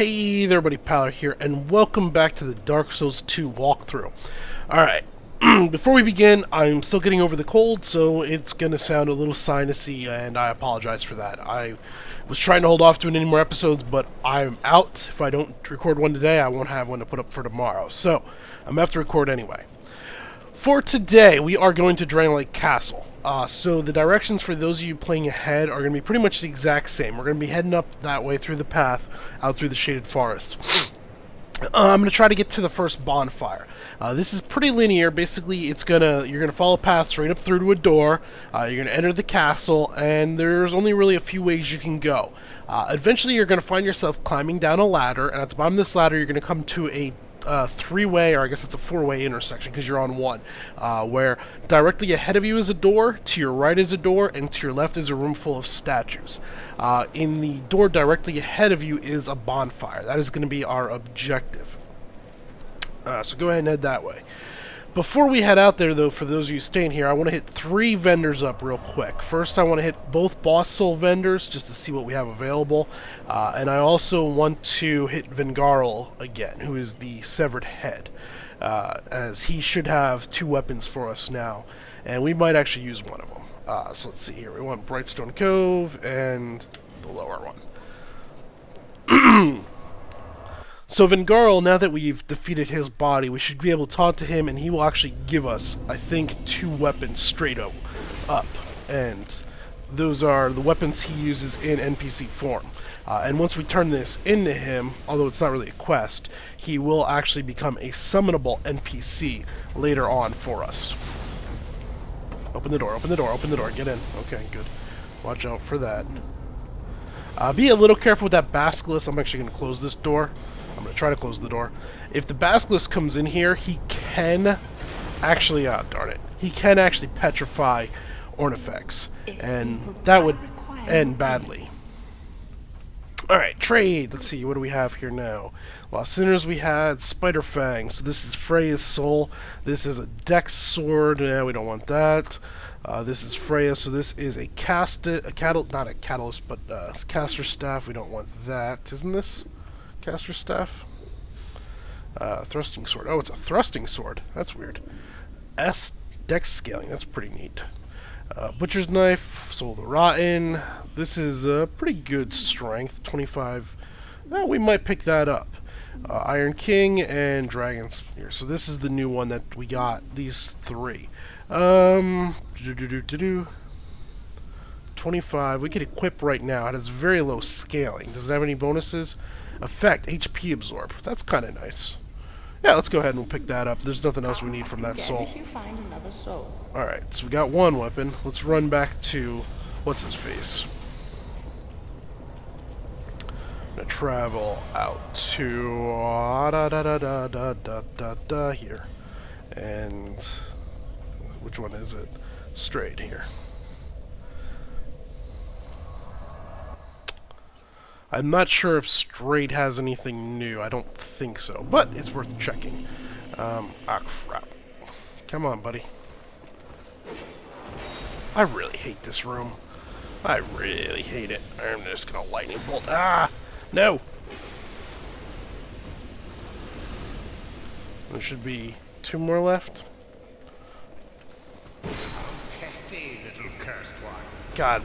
Hey there, buddy, Paller here, and welcome back to the Dark Souls 2 walkthrough. Alright, before we begin, I'm still getting over the cold, so it's going to sound a little sinusy, and I apologize for that. I was trying to hold off doing any more episodes, but I'm out. If I don't record one today, I won't have one to put up for tomorrow, so I'm going to have to record anyway. For today, we are going to Drangleic Castle. So the directions for those of you playing ahead are going to be pretty much the exact same. We're going to be heading up that way through the path, out through the shaded forest. I'm going to try to get to the first bonfire. This is pretty linear. Basically, you're gonna follow a path straight up through to a door. You're going to enter the castle, and there's only really a few ways you can go. Eventually, you're going to find yourself climbing down a ladder, and at the bottom of this ladder, you're going to come to a three-way, or I guess it's a four-way intersection because you're on one, where directly ahead of you is a door, to your right is a door, and to your left is a room full of statues. In the door directly ahead of you is a bonfire. That is going to be our objective. So go ahead and head that way. Before we head out there, though, for those of you staying here, I want to hit 3 vendors up real quick. First, I want to hit both boss soul vendors just to see what we have available. And I also want to hit Vengarl again, who is the severed head, as he should have 2 weapons for us now. And we might actually use one of them. So let's see here. We want Brightstone Cove and the lower one. So Vengarl, now that we've defeated his body, we should be able to talk to him, and he will actually give us, I think, 2 weapons straight up. And those are the weapons he uses in NPC form. And once we turn this into him, although it's not really a quest, he will actually become a summonable NPC later on for us. Open the door, open the door, open the door, get in. Okay, good. Watch out for that. Be a little careful with that basilisk. I'm actually going to close this door. I'm going to try to close the door. If the basilisk comes in here, he can actually, darn it, he can actually petrify Ornifex, and that would end badly. Alright, trade. Let's see, what do we have here now? Lost Sinners we had, Spider Fang. So this is Freya's soul. This is a Dex sword. Yeah, we don't want that. This is Freya, so this is a not a catalyst, but caster staff. We don't want that. Isn't this caster staff? Thrusting sword. Oh, it's a thrusting sword. That's weird. Dex scaling. That's pretty neat. Butcher's knife. Soul of the Rotten. This is pretty good strength. 25. We might pick that up. Iron King and Dragon Spear. So this is the new one that we got. These 3. 25. We could equip right now. It has very low scaling. Does it have any bonuses? Effect, HP absorb. That's kind of nice. Yeah, let's go ahead and we'll pick that up. There's nothing else we need from that soul. Alright, so we got 1 weapon. Let's run back to what's his face. I'm gonna travel out to here. And which one is it? Straight here. I'm not sure if Straight has anything new. I don't think so, but it's worth checking. Crap. Come on, buddy. I really hate this room. I really hate it. I'm just gonna lightning bolt. No! There should be 2 more left. Testy little cursed one. God.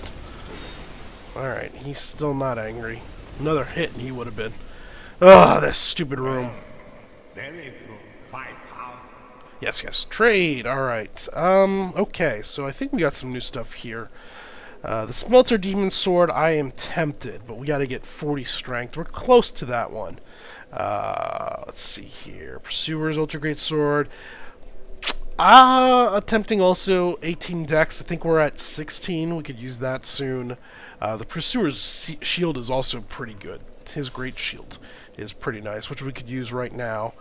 Alright, he's still not angry. Another hit and he would have been. Ugh, this stupid room. Very good. My power. Yes, yes. Trade. Alright. Okay, so I think we got some new stuff here. The Smelter Demon Sword, I am tempted, but we gotta get 40 strength. We're close to that one. Let's see here. Pursuer's Ultra Great Sword. Attempting also 18 dex. I think we're at 16. We could use that soon. The Pursuer's shield is also pretty good. His great shield is pretty nice, which we could use right now.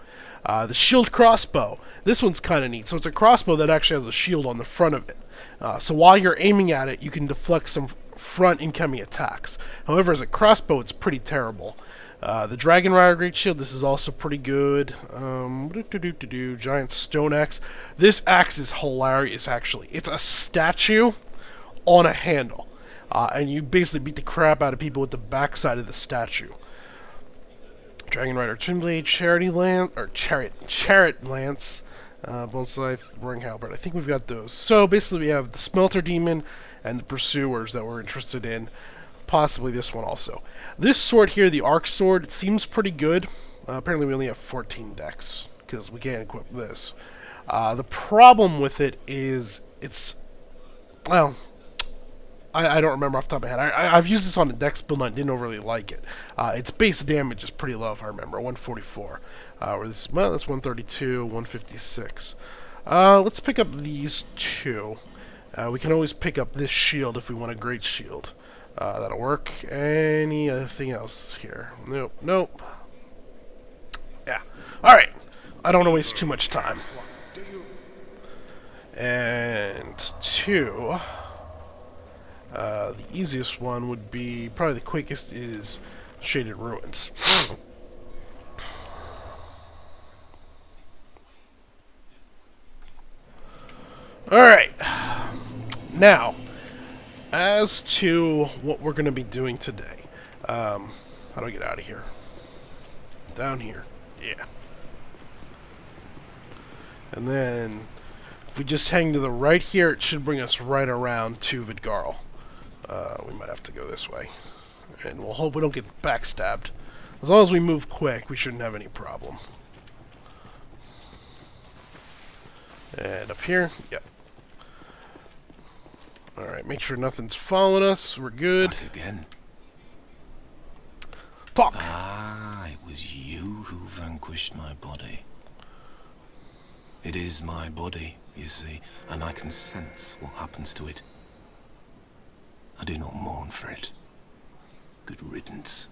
The shield crossbow. This one's kind of neat. So it's a crossbow that actually has a shield on the front of it. So while you're aiming at it, you can deflect some front incoming attacks. However, as a crossbow, it's pretty terrible. The Dragon Rider Great Shield, this is also pretty good. Giant Stone Axe. This axe is hilarious, actually. It's a statue on a handle. And you basically beat the crap out of people with the backside of the statue. Dragon Rider, Twinblade, Charity Lance, or Chariot Lance, Bone Scythe, Roaring Halberd. I think we've got those. So basically, we have the Smelter Demon and the Pursuers that we're interested in. Possibly this one also. This sword here, the Arc Sword, it seems pretty good. Apparently, we only have 14 decks because we can't equip this. The problem with it is it's, well, I don't remember off the top of my head. I've used this on the Dex build and I didn't really like it. Its base damage is pretty low if I remember, 144. Where this, well, that's 132, 156. Let's pick up these two. We can always pick up this shield if we want a great shield. That'll work. Anything else here? Nope, nope. Yeah. Alright. I don't want to waste too much time. And two... the easiest one would be, probably the quickest, is Shaded Ruins. Alright. Now, as to what we're going to be doing today. How do I get out of here? Down here. Yeah. And then, if we just hang to the right here, it should bring us right around to Vidgarl. We might have to go this way. And we'll hope we don't get backstabbed. As long as we move quick, we shouldn't have any problem. And up here, yep. Alright, make sure nothing's following us. We're good. Back again. Talk! Ah, it was you who vanquished my body. It is my body, you see, and I can sense what happens to it. I do not mourn for it. Good riddance.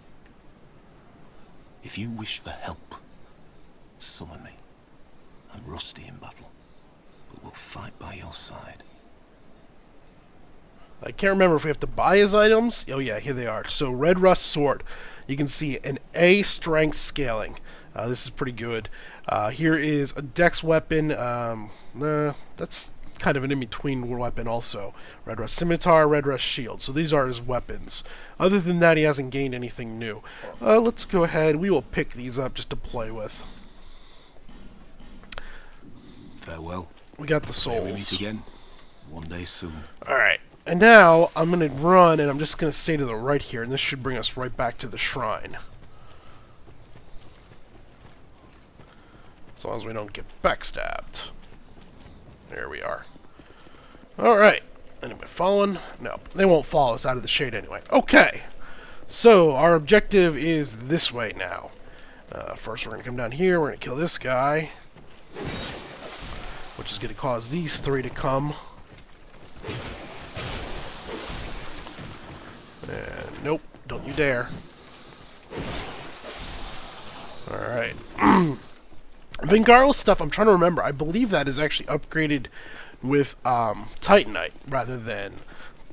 If you wish for help, summon me. I'm rusty in battle, but will fight by your side. I can't remember if we have to buy his items. Oh yeah, here they are. So, Red Rust Sword. You can see an A strength scaling. This is pretty good. Here is a dex weapon. That's kind of an in-between weapon also. Red Rust Scimitar, Red Rust Shield. So these are his weapons. Other than that, he hasn't gained anything new. Let's go ahead. We will pick these up just to play with. Farewell. We got the May we meet souls. again, one day soon. Alright. And now, I'm going to run, and I'm just going to stay to the right here, and this should bring us right back to the shrine. As long as we don't get backstabbed. There we are. Alright. Anybody following? No. They won't follow us out of the shade anyway. Okay. So, our objective is this way now. First, we're going to come down here. We're going to kill this guy. Which is going to cause these three to come. And nope, don't you dare. Alright. Vingarl stuff, I'm trying to remember. I believe that is actually upgraded with Titanite rather than,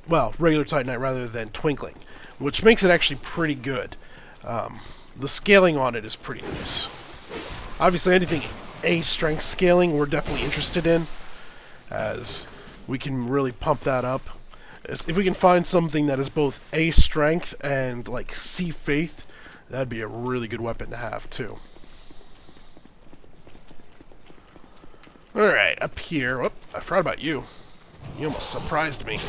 well, regular Titanite rather than Twinkling, which makes it actually pretty good. The scaling on it is pretty nice. Obviously, anything A strength scaling we're definitely interested in, as we can really pump that up. If we can find something that is both A strength and like C faith, that'd be a really good weapon to have too. Alright, up here. Whoop, I forgot about you. You almost surprised me.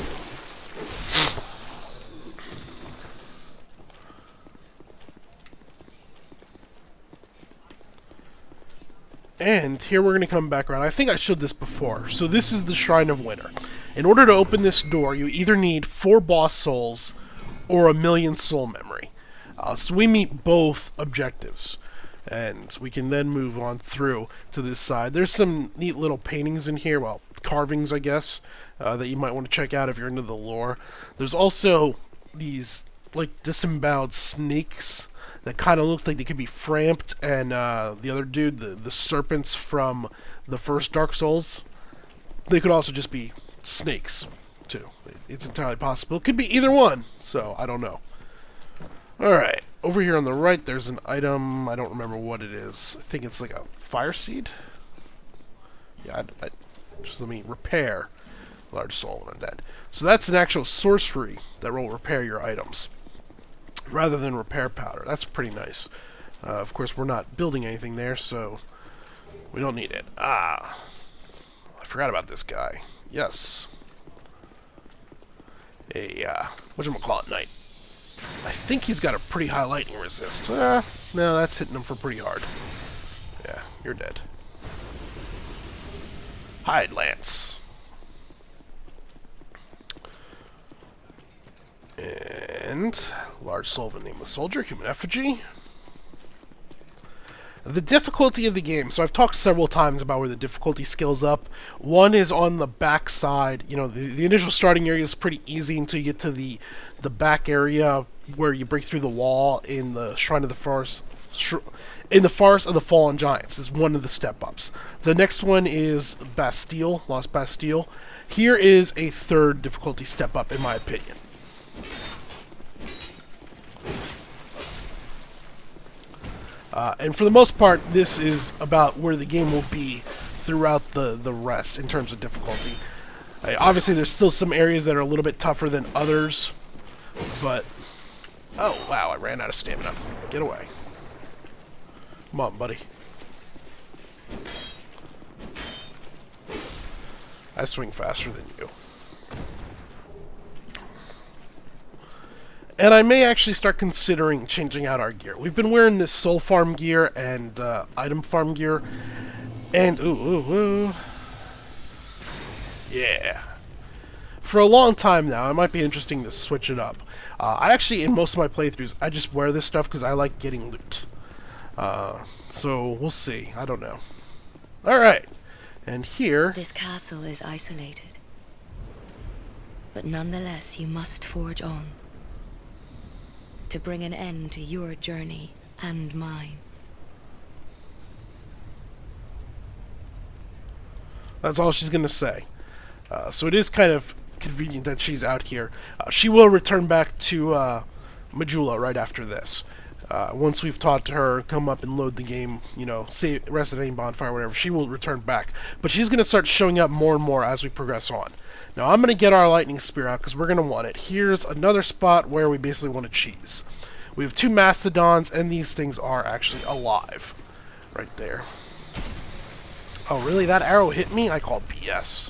And here we're going to come back around. I think I showed this before. So this is the Shrine of Winter. In order to open this door, you either need 4 boss souls or 1,000,000 soul memory. So we meet both objectives. And we can then move on through to this side. There's some neat little paintings in here. Well, carvings, I guess, that you might want to check out if you're into the lore. There's also these, like, disemboweled snakes that kind of look like they could be Framped and the other dude, the serpents from the first Dark Souls. They could also just be snakes, too. It's entirely possible. It could be either one, so I don't know. Alright, over here on the right there's an item. I don't remember what it is. I think it's like a fire seed? Yeah, just let me repair large soul when I'm dead. So that's an actual sorcery that will repair your items rather than repair powder. That's pretty nice. Of course, we're not building anything there, so we don't need it. I forgot about this guy. Yes. Whatchamacallit knight. I think he's got a pretty high lightning resist. No, that's hitting him for pretty hard. Yeah, you're dead. Hide, Lance. And large soul of a nameless soldier, human effigy. The difficulty of the game. So I've talked several times about where the difficulty scales up. One is on the back side. You know, the initial starting area is pretty easy until you get to the back area where you break through the wall in the Shrine of the Forest. In the Forest of the Fallen Giants is one of the step-ups. The next one is Bastille, Lost Bastille. Here is a third difficulty step-up, in my opinion. And for the most part, this is about where the game will be throughout the rest in terms of difficulty. Obviously, there's still some areas that are a little bit tougher than others, but... Oh, wow, I ran out of stamina. Get away. Come on, buddy. I swing faster than you. And I may actually start considering changing out our gear. We've been wearing this soul farm gear and item farm gear. And, ooh. Yeah. For a long time now, it might be interesting to switch it up. I actually, in most of my playthroughs, I just wear this stuff because I like getting loot. So, we'll see. I don't know. Alright. And here... This castle is isolated. But nonetheless, you must forge on. To bring an end to your journey and mine. That's all she's going to say. So it is kind of convenient that she's out here. She will return back to Majula right after this. Once we've taught her, come up and load the game, you know, save, rest at any bonfire, whatever, she will return back. But she's going to start showing up more and more as we progress on. Now, I'm going to get our lightning spear out because we're going to want it. Here's another spot where we basically want to cheese. We have 2 mastodons, and these things are actually alive. Right there. Oh, really? That arrow hit me? I call BS.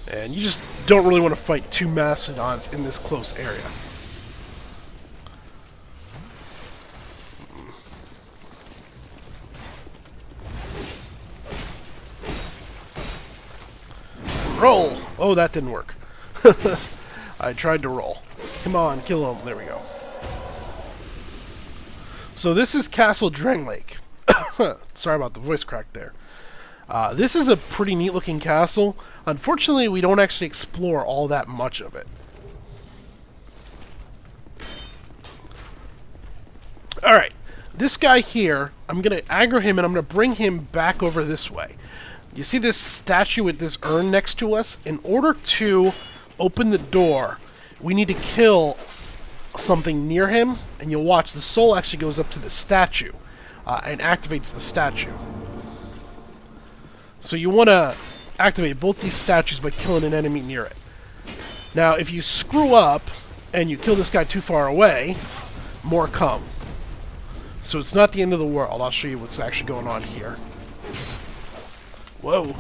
And you just don't really want to fight 2 mastodons in this close area. Roll! Oh, that didn't work. I tried to roll. Come on, kill him. There we go. So this is Castle Drangleic. Sorry about the voice crack there. This is a pretty neat looking castle. Unfortunately, we don't actually explore all that much of it. Alright, this guy here, I'm going to aggro him and I'm going to bring him back over this way. You see this statue with this urn next to us? In order to open the door, we need to kill something near him, and you'll watch the soul actually goes up to the statue and activates the statue. So you want to activate both these statues by killing an enemy near it. Now, if you screw up and you kill this guy too far away, more come. So it's not the end of the world. I'll show you what's actually going on here. Whoa.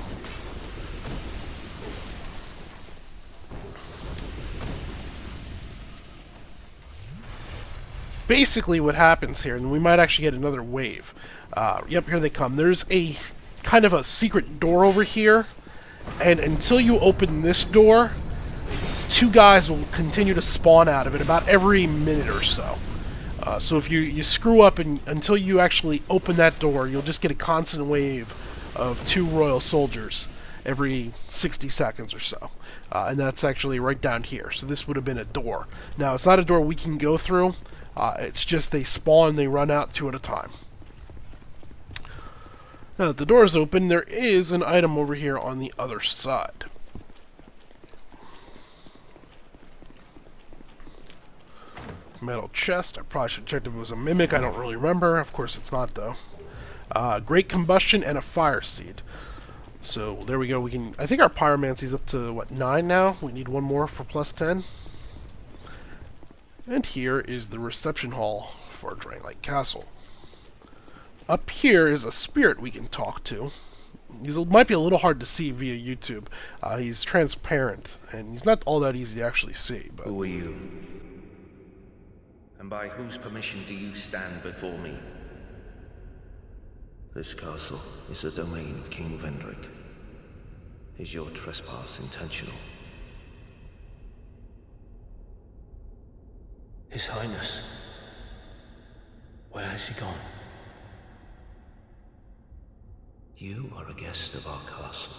Basically what happens here, and we might actually get another wave. Yep, here they come. There's a kind of a secret door over here, and until you open this door, 2 guys will continue to spawn out of it about every minute or so. So if you screw up and until you actually open that door, you'll just get a constant wave of 2 royal soldiers every 60 seconds or so. And that's actually right down here. So this would have been a door. Now, it's not a door we can go through. It's just they spawn, they run out 2 at a time. Now that the door is open, there is an item over here on the other side. Metal chest. I probably should check if it was a mimic. I don't really remember. Of course it's not, though. Great combustion and a fire seed. So there we go. We can. I think our pyromancy's up to what, 9 now. We need 1 more for plus 10. And here is the reception hall for Drangleic Castle. Up here is a spirit we can talk to. He might be a little hard to see via YouTube. He's transparent, and he's not all that easy to actually see. But who are you? And by whose permission do you stand before me? This castle is the domain of King Vendrick. Is your trespass intentional? His Highness. Where has he gone? You are a guest of our castle.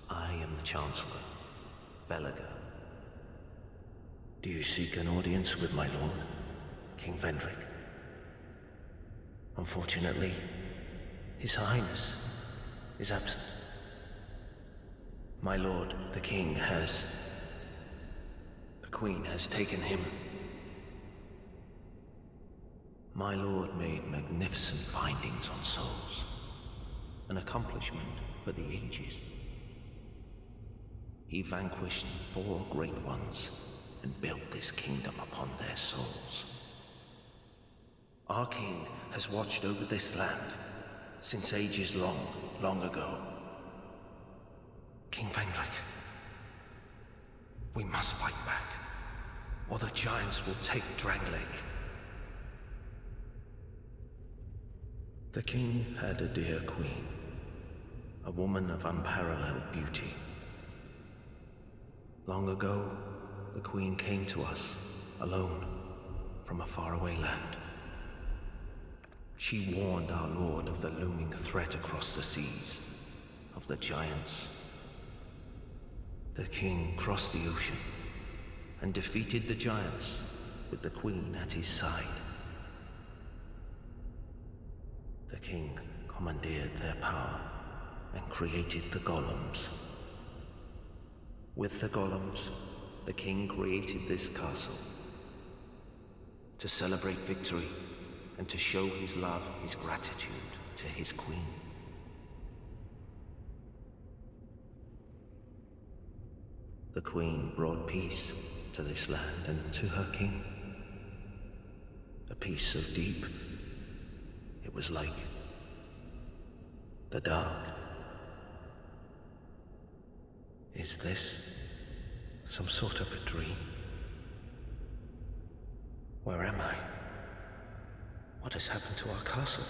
I am the Chancellor, Velager. Do you seek an audience with my lord, King Vendrick? Unfortunately, His Highness is absent. My lord, the king, has... The queen has taken him. My lord made magnificent findings on souls. An accomplishment for the ages. He vanquished 4 great ones and built this kingdom upon their souls. Our king has watched over this land since ages long, long ago. King Vendrick, we must fight back, or the giants will take Drangleic. The king had a dear queen, a woman of unparalleled beauty. Long ago, the queen came to us, alone, from a faraway land. She warned our lord of the looming threat across the seas, of the giants. The king crossed the ocean and defeated the giants with the queen at his side. The king commandeered their power and created the golems. With the golems, the king created this castle to celebrate victory and to show his love, his gratitude to his queen. The queen brought peace to this land and to her king. A peace so deep, it was like the dark. Is this some sort of a dream? Where am I? What has happened to our castle?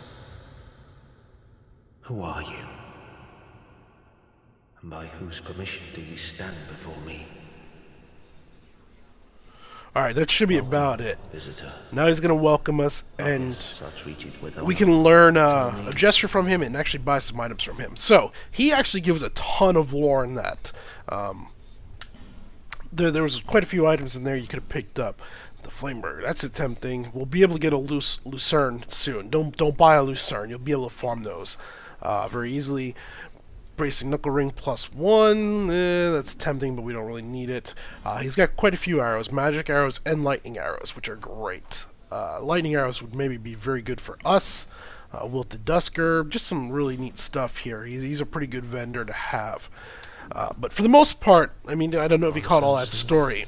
Who are you? And by whose permission do you stand before me? alright, that should be about it. Visitor. Now he's going to welcome us, and Are treated with we can learn a gesture from him and actually buy some items from him. So, he actually gives a ton of lore in that. There was quite a few items in there you could have picked up. The Flameburger, that's a tempting. We'll be able to get a Lucerne soon. Don't buy a Lucerne. You'll be able to farm those very easily. Bracing Knuckle Ring +1, that's tempting, but we don't really need it. He's got quite a few arrows, magic arrows and lightning arrows, which are great. Lightning arrows would maybe be very good for us. Wilted Dusker, just some really neat stuff here. He's a pretty good vendor to have. But for the most part, I mean, I don't know if he caught all that story.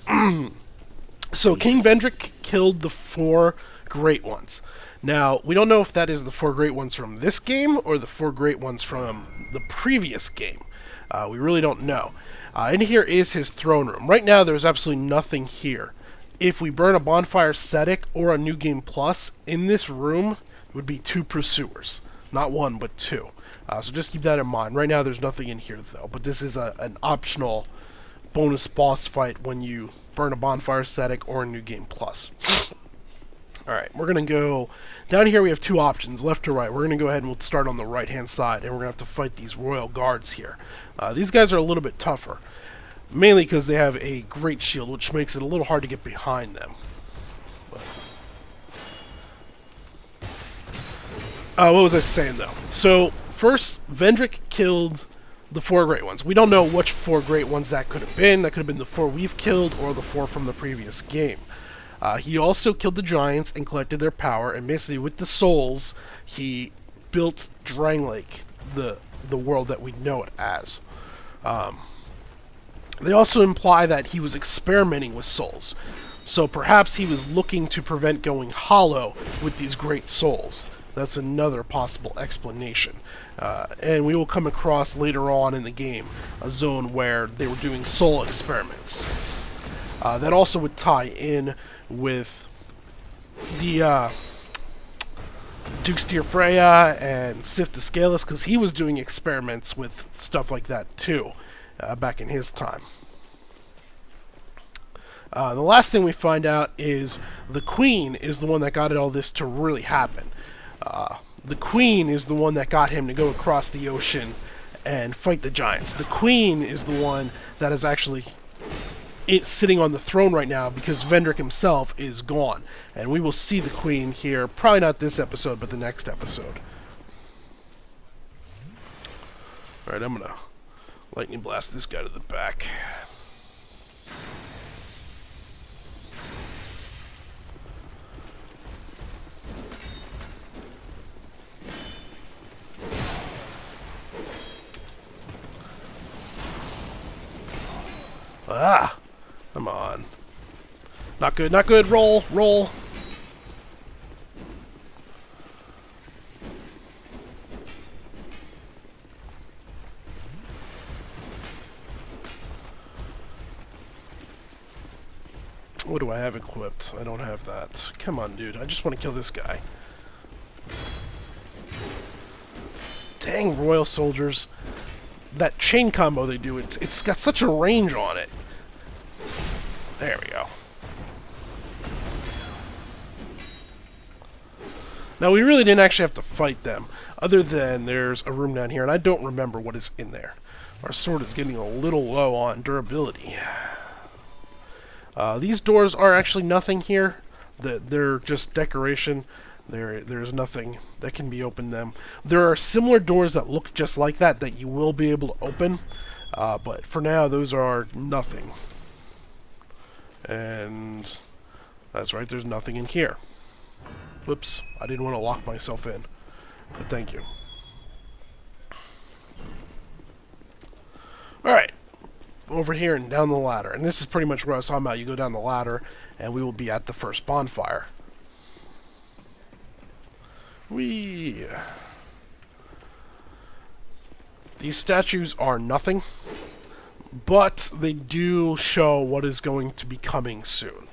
So King Vendrick killed the 4 Great Ones. Now, we don't know if that is the 4 Great Ones from this game or the 4 Great Ones from the previous game. We really don't know. And here is his throne room. Right now, there's absolutely nothing here. If we burn a Bonfire Static or a New Game Plus, in this room would be 2 Pursuers. Not 1, but 2. So just keep that in mind. Right now, there's nothing in here, though. But this is an optional bonus boss fight when you burn a Bonfire Static or a New Game Plus. Alright, we're going to go... Down here we have 2 options, left to right. We're going to go ahead and we'll start on the right-hand side, and we're going to have to fight these Royal Guards here. These guys are a little bit tougher, mainly because they have a great shield, which makes it a little hard to get behind them. What was I saying, though? So, first, Vendrick killed the 4 Great Ones. We don't know which 4 Great Ones that could have been. That could have been the 4 we've killed or the 4 from the previous game. He also killed the giants and collected their power, and basically with the souls, he built Drangleic, the world that we know it as. They also imply that he was experimenting with souls. So perhaps he was looking to prevent going hollow with these great souls. That's another possible explanation. And we will come across later on in the game a zone where they were doing soul experiments. That also would tie in with the Dukes Dear Freya and Sif the Scaleless, because he was doing experiments with stuff like that too, back in his time. The last thing we find out is the Queen is the one that got all this to really happen. The Queen is the one that got him to go across the ocean and fight the giants. The Queen is the one that is actually sitting on the throne right now, because Vendrick himself is gone. And we will see the Queen here, probably not this episode, but the next episode. Alright, I'm gonna lightning blast this guy to the back. Ah! Come on. Not good, not good. Roll, roll. What do I have equipped? I don't have that. Come on, dude. I just want to kill this guy. Dang, Royal Soldiers. That chain combo they do, it's got such a range on it. There we go. Now, we really didn't actually have to fight them, other than there's a room down here, and I don't remember what is in there. Our sword is getting a little low on durability. These doors are actually nothing here. They're just decoration. There's nothing that can be opened them. There are similar doors that look just like that you will be able to open, but for now, those are nothing. And that's right, there's nothing in here. Whoops, I didn't want to lock myself in, but thank you. Alright, over here and down the ladder. And this is pretty much where I was talking about. You go down the ladder, and we will be at the first bonfire. Whee! These statues are nothing, but they do show what is going to be coming soon.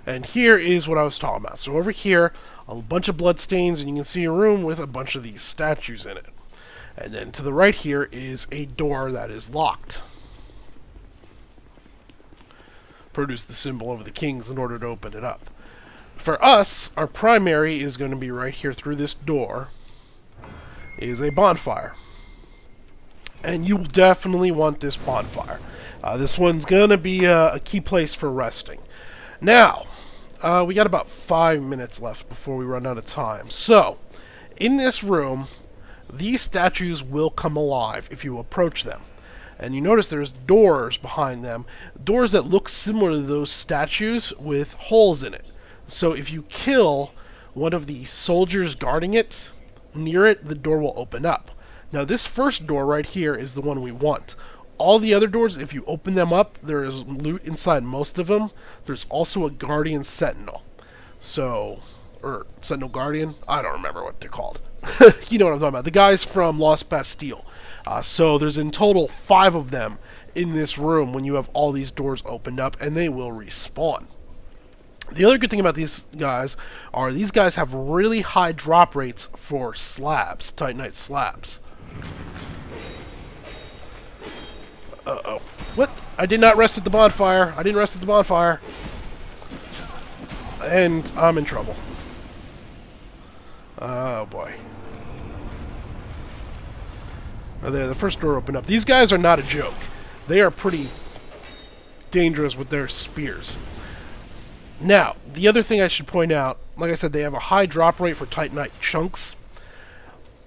And here is what I was talking about. So over here, a bunch of bloodstains, and you can see a room with a bunch of these statues in it. And then to the right here is a door that is locked. Produce the symbol of the kings in order to open it up. For us, our primary is going to be right here through this door, is a bonfire. And you definitely want this bonfire. This one's going to be a key place for resting. Now, we got about 5 minutes left before we run out of time. So, in this room, these statues will come alive if you approach them. And you notice there's doors behind them. Doors that look similar to those statues with holes in it. So if you kill one of the soldiers guarding it, near it, the door will open up. Now this first door right here is the one we want. All the other doors, if you open them up, there is loot inside most of them. There's also a Guardian Sentinel. So, or Sentinel Guardian? I don't remember what they're called. You know what I'm talking about. The guys from Lost Bastille. So there's in total 5 of them in this room when you have all these doors opened up, and they will respawn. The other good thing about these guys are these guys have really high drop rates for slabs, Titanite slabs. Uh-oh. What? I did not rest at the bonfire. I didn't rest at the bonfire. And I'm in trouble. Oh, boy. Oh, there, the first door opened up. These guys are not a joke. They are pretty dangerous with their spears. Now, the other thing I should point out, like I said, they have a high drop rate for Titanite chunks.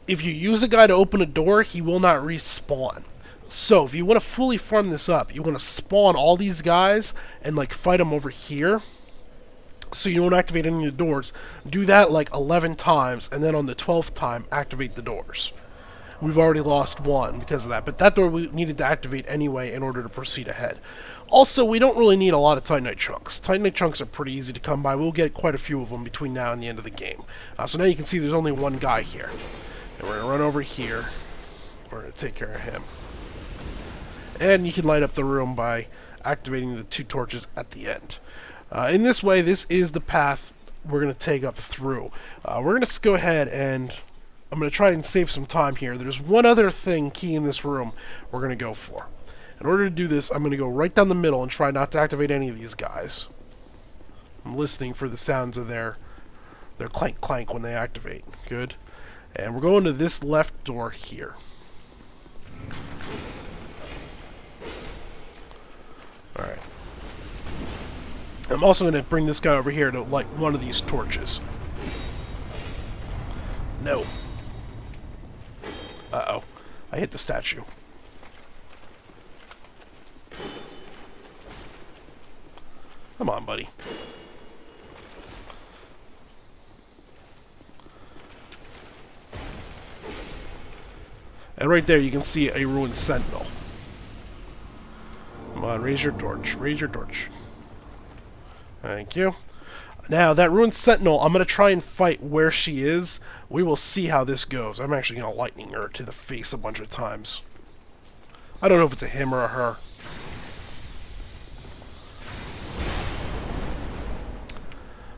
If you use a guy to open a door, he will not respawn. So, if you want to fully farm this up, you want to spawn all these guys and, like, fight them over here. So you don't activate any of the doors. Do that, like, 11 times, and then on the 12th time, activate the doors. we've already lost one because of that. But that door we needed to activate anyway in order to proceed ahead. Also, we don't really need a lot of Titanite chunks. Titanite chunks are pretty easy to come by. We'll get quite a few of them between now and the end of the game. So now you can see there's only one guy here. And we're going to run over here. We're going to take care of him. And you can light up the room by activating the 2 torches at the end. In this way, this is the path we're going to take up through. We're going to go ahead and I'm going to try and save some time here. There's one other thing key in this room we're going to go for. In order to do this, I'm going to go right down the middle and try not to activate any of these guys. I'm listening for the sounds of their clank clank when they activate. Good. And we're going to this left door here. Alright. I'm also going to bring this guy over here to light one of these torches. No. Uh-oh. I hit the statue. Come on, buddy. And right there you can see a ruined sentinel. Come on, raise your torch. Raise your torch. Thank you. Now, that ruined sentinel, I'm going to try and fight where she is. We will see how this goes. I'm actually going to lightning her to the face a bunch of times. I don't know if it's a him or a her.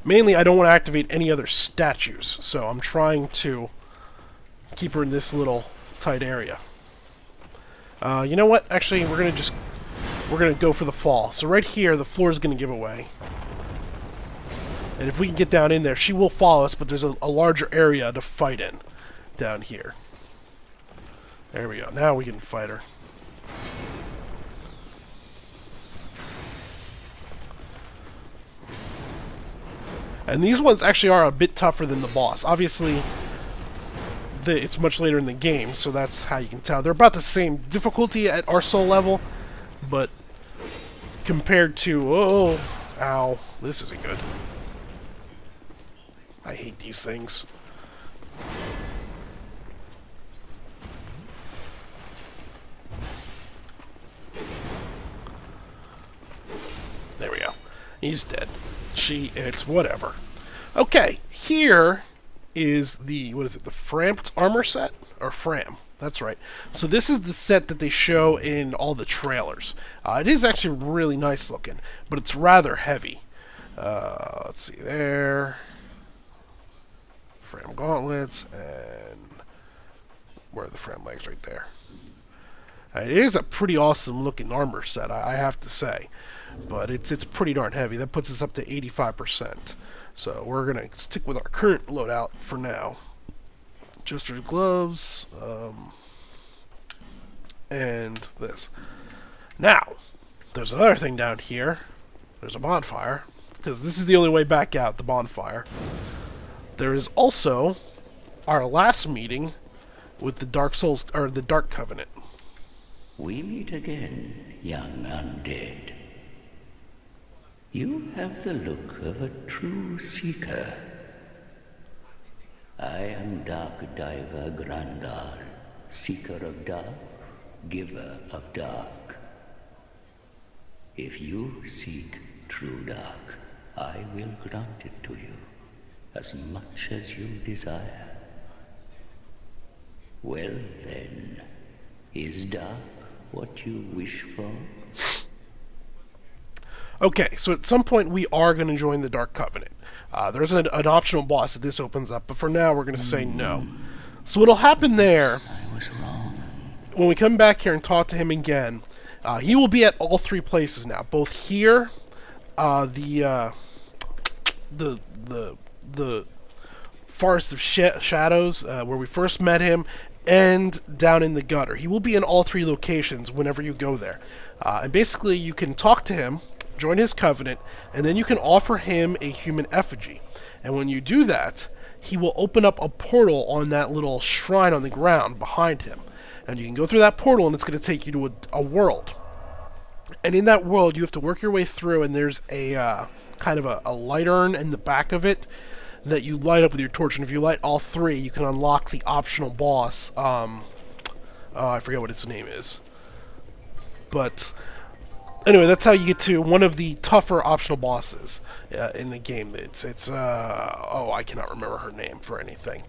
Mainly, I don't want to activate any other statues, so I'm trying to keep her in this little tight area. You know what? Actually, we're gonna go for the fall. So right here, the floor is gonna give away, and if we can get down in there, she will follow us. But there's a larger area to fight in down here. There we go. Now we can fight her. And these ones actually are a bit tougher than the boss. Obviously, it's much later in the game, so that's how you can tell. They're about the same difficulty at our soul level, but compared to... Oh, ow. This isn't good. I hate these things. There we go. He's dead. It's whatever. Okay, here is the, what is it, the Framped armor set? Or Fram, that's right. So this is the set that they show in all the trailers. It is actually really nice looking, but it's rather heavy. Let's see there. Fram gauntlets, and where are the Fram legs? Right there. It is a pretty awesome looking armor set, I have to say. But it's pretty darn heavy. That puts us up to 85%. So we're going to stick with our current loadout for now. Jester's gloves. And this. Now, there's another thing down here. There's a bonfire. Because this is the only way back out, the bonfire. There is also our last meeting with the Dark Souls, or the Dark Covenant. We meet again, young undead. You have the look of a true seeker. I am Dark Diver Grandal, seeker of dark, giver of dark. If you seek true dark, I will grant it to you, as much as you desire. Well then, is dark what you wish for? Okay, so at some point we are going to join the Dark Covenant. There's an optional boss that this opens up, but for now we're going to say no. So what'll happen there, I was wrong. when we come back here and talk to him again, he will be at all 3 places now. Both here, the Forest of Shadows, where we first met him, and down in the gutter. He will be in all 3 locations whenever you go there. And basically you can talk to him, join his covenant, and then you can offer him a human effigy. And when you do that, he will open up a portal on that little shrine on the ground behind him. And you can go through that portal, and it's going to take you to a world. And in that world, you have to work your way through, and there's a kind of a light urn in the back of it that you light up with your torch. And if you light all 3, you can unlock the optional boss I forget what its name is. But anyway, that's how you get to one of the tougher optional bosses in the game. Oh, I cannot remember her name for anything.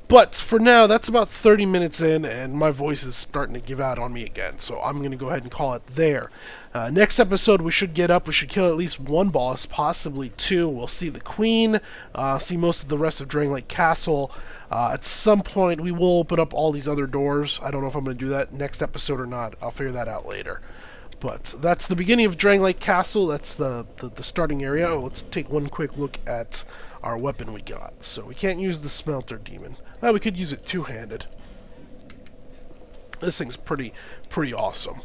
But for now, that's about 30 minutes in, and my voice is starting to give out on me again. So I'm going to go ahead and call it there. Next episode, we should get up. We should kill at least one boss, possibly two. We'll see the Queen, see most of the rest of Drangleic Castle. At some point, we will open up all these other doors. I don't know if I'm going to do that next episode or not. I'll figure that out later. But that's the beginning of Drangleic Castle. That's the starting area. Oh, let's take one quick look at our weapon we got. So we can't use the Smelter Demon. We could use it two-handed. This thing's pretty awesome.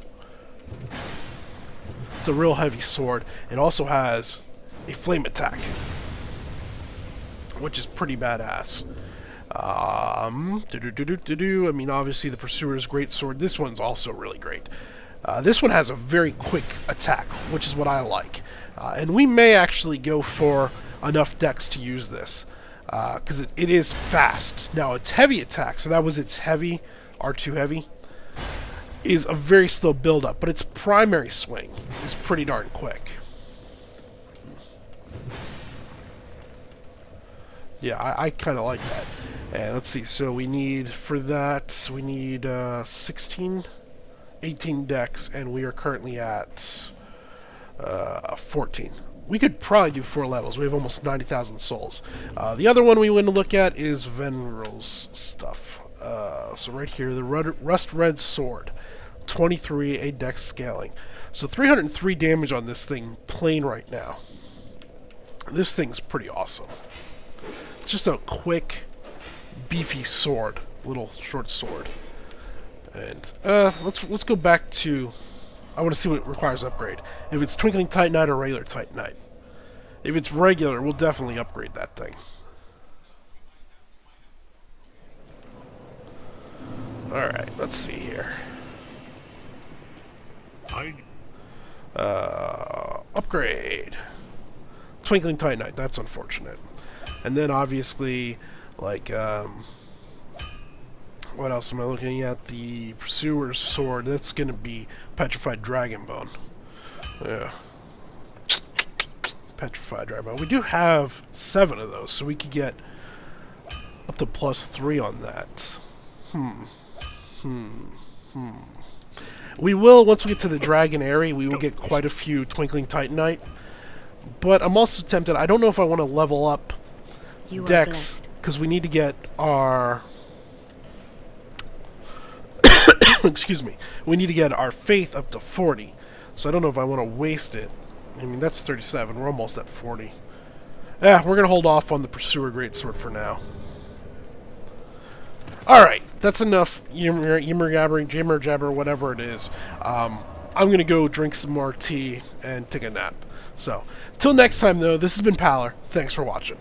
It's a real heavy sword. It also has a flame attack, which is pretty badass. I mean, obviously the Pursuer's great sword. This one's also really great. This one has a very quick attack, which is what I like. And we may actually go for enough dex to use this, because it is fast. Now, its heavy attack, so that was its heavy, R2 heavy, is a very slow build-up, but its primary swing is pretty darn quick. Yeah, I kind of like that. And let's see, so we need, for that, we need 18 dex, and we are currently at 14. We could probably do 4 levels. We have almost 90,000 souls. The other one we want to look at is Venral's stuff. So right here, the Rust Red Sword. 23, 8 dex scaling. So 303 damage on this thing, plain right now. This thing's pretty awesome. It's just a quick, beefy sword. Little short sword. And let's go back to... I want to see what requires upgrade. If it's Twinkling Titanite or regular Titanite. If it's regular, we'll definitely upgrade that thing. Alright, let's see here. Upgrade. Twinkling Titanite, that's unfortunate. And then obviously, like, what else am I looking at? The Pursuer's Sword. That's going to be Petrified Dragon Bone. Yeah. Petrified Dragon Bone. We do have 7 of those, so we could get up to +3 on that. We will, once we get to the Dragon area, we will get quite a few Twinkling Titanite. But I'm also tempted, I don't know if I want to level up Dex, because we need to get our... excuse me. We need to get our Faith up to 40. So I don't know if I want to waste it. I mean, that's 37. We're almost at 40. We're going to hold off on the Pursuer Greatsword for now. Alright, that's enough yimmer jabber, whatever it is. I'm going to go drink some more tea and take a nap. So, till next time though, this has been Paler. Thanks for watching.